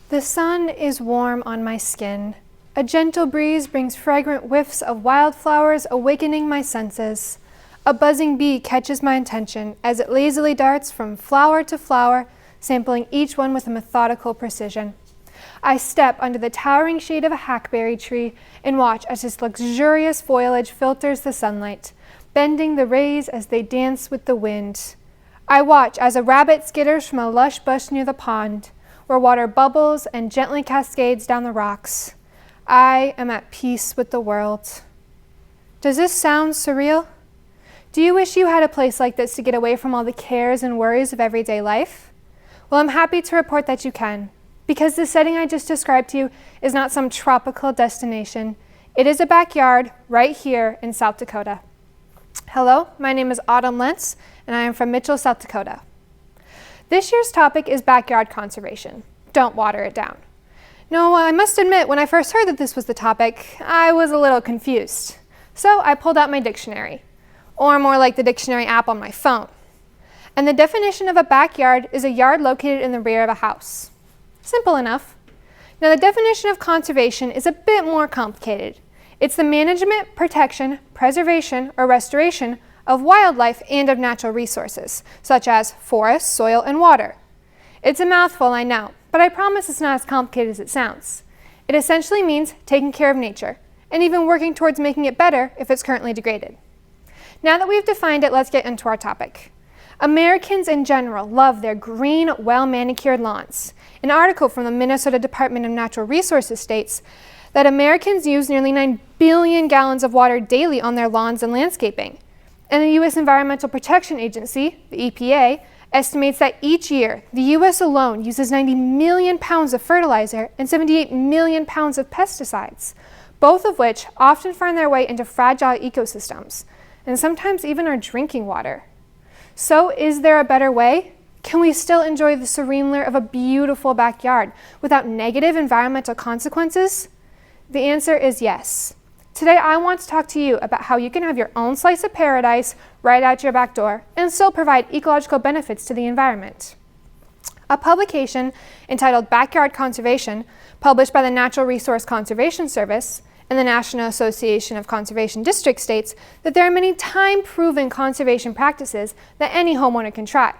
The sun is warm on my skin. A gentle breeze brings fragrant whiffs of wildflowers, awakening my senses. A buzzing bee catches my attention as it lazily darts from flower to flower, sampling each one with a methodical precision. I step under the towering shade of a hackberry tree and watch as its luxurious foliage filters the sunlight, bending the rays as they dance with the wind. I watch as a rabbit skitters from a lush bush near the pond, where water bubbles and gently cascades down the rocks. I am at peace with the world. Does this sound surreal? Do you wish you had a place like this to get away from all the cares and worries of everyday life? Well, I'm happy to report that you can, because the setting I just described to you is not some tropical destination. It is a backyard right here in South Dakota. Hello, my name is Lentz, and I am from Mitchell, South Dakota. This year's topic is backyard conservation. Don't water it down. No, I must admit, when I first heard that this was the topic, I was a little confused. So I pulled out my dictionary, or more like the dictionary app on my phone. And the definition of a backyard is a yard located in the rear of a house. Simple enough. Now, the definition of conservation is a bit more complicated. It's the management, protection, preservation, or restoration of wildlife and of natural resources, such as forests, soil, and water. It's a mouthful, I know, but I promise it's not as complicated as it sounds. It essentially means taking care of nature, and even working towards making it better if it's currently degraded. Now that we've defined it, let's get into our topic. Americans in general love their green, well-manicured lawns. An article from the Minnesota Department of Natural Resources states that Americans use nearly 9 billion gallons of water daily on their lawns and landscaping. And the U.S. Environmental Protection Agency, the EPA, estimates that each year, the U.S. alone uses 90 million pounds of fertilizer and 78 million pounds of pesticides, both of which often find their way into fragile ecosystems, and sometimes even our drinking water. So is there a better way? Can we still enjoy the serene lure of a beautiful backyard without negative environmental consequences? The answer is yes. Today I want to talk to you about how you can have your own slice of paradise right out your back door and still provide ecological benefits to the environment. A publication entitled Backyard Conservation, published by the Natural Resource Conservation Service and the National Association of Conservation Districts, states that there are many time-proven conservation practices that any homeowner can try.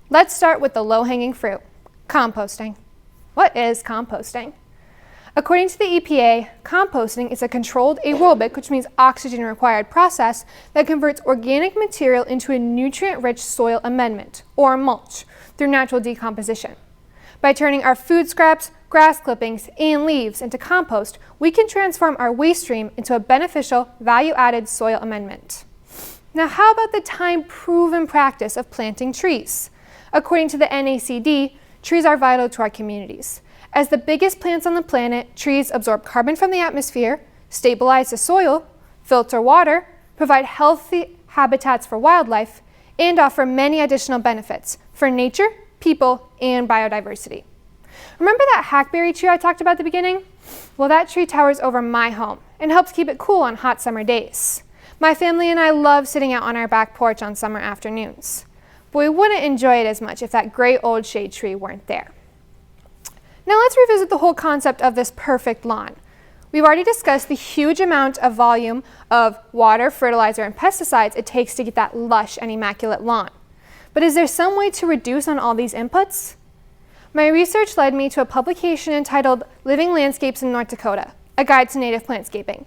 Let's start with the low-hanging fruit, composting. What is composting? According to the EPA, composting is a controlled aerobic, which means oxygen-required process that converts organic material into a nutrient-rich soil amendment, or mulch, through natural decomposition. By turning our food scraps, grass clippings, and leaves into compost, we can transform our waste stream into a beneficial, value-added soil amendment. Now, how about the time-proven practice of planting trees? According to the NACD, trees are vital to our communities. As the biggest plants on the planet, trees absorb carbon from the atmosphere, stabilize the soil, filter water, provide healthy habitats for wildlife, and offer many additional benefits for nature, people, and biodiversity. Remember that hackberry tree I talked about at the beginning? Well, that tree towers over my home and helps keep it cool on hot summer days. My family and I love sitting out on our back porch on summer afternoons, but we wouldn't enjoy it as much if that great old shade tree weren't there. Now let's revisit the whole concept of this perfect lawn. We've already discussed the huge amount of volume of water, fertilizer, and pesticides it takes to get that lush and immaculate lawn. But is there some way to reduce on all these inputs? My research led me to a publication entitled Living Landscapes in North Dakota, a guide to native plantscaping.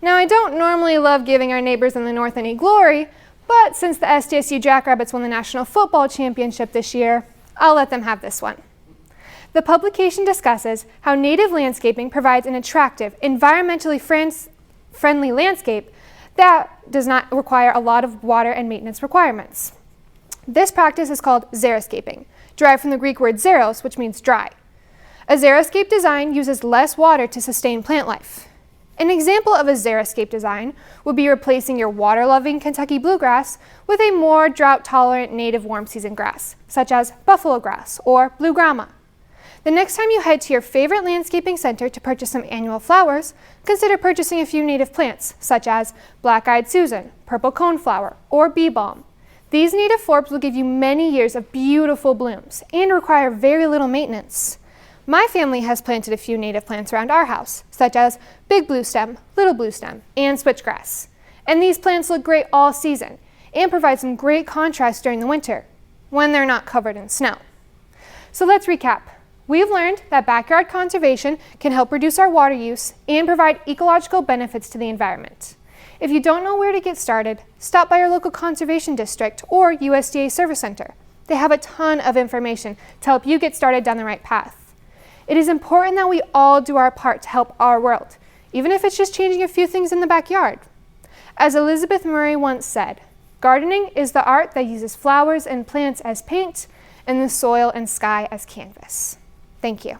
Now, I don't normally love giving our neighbors in the north any glory, but since the SDSU Jackrabbits won the national football championship this year, I'll let them have this one. The publication discusses how native landscaping provides an attractive, environmentally friendly landscape that does not require a lot of water and maintenance requirements. This practice is called xeriscaping, derived from the Greek word xeros, which means dry. A xeriscape design uses less water to sustain plant life. An example of a xeriscape design would be replacing your water-loving Kentucky bluegrass with a more drought-tolerant native warm-season grass, such as buffalo grass or blue grama. The next time you head to your favorite landscaping center to purchase some annual flowers, consider purchasing a few native plants, such as black-eyed Susan, purple coneflower, or bee balm. These native forbs will give you many years of beautiful blooms and require very little maintenance. My family has planted a few native plants around our house, such as big bluestem, little bluestem, and switchgrass. And these plants look great all season and provide some great contrast during the winter, when they're not covered in snow. So let's recap. We've learned that backyard conservation can help reduce our water use and provide ecological benefits to the environment. If you don't know where to get started, stop by your local conservation district or USDA Service Center. They have a ton of information to help you get started down the right path. It is important that we all do our part to help our world, even if it's just changing a few things in the backyard. As Elizabeth Murray once said, gardening is the art that uses flowers and plants as paint and the soil and sky as canvas. Thank you.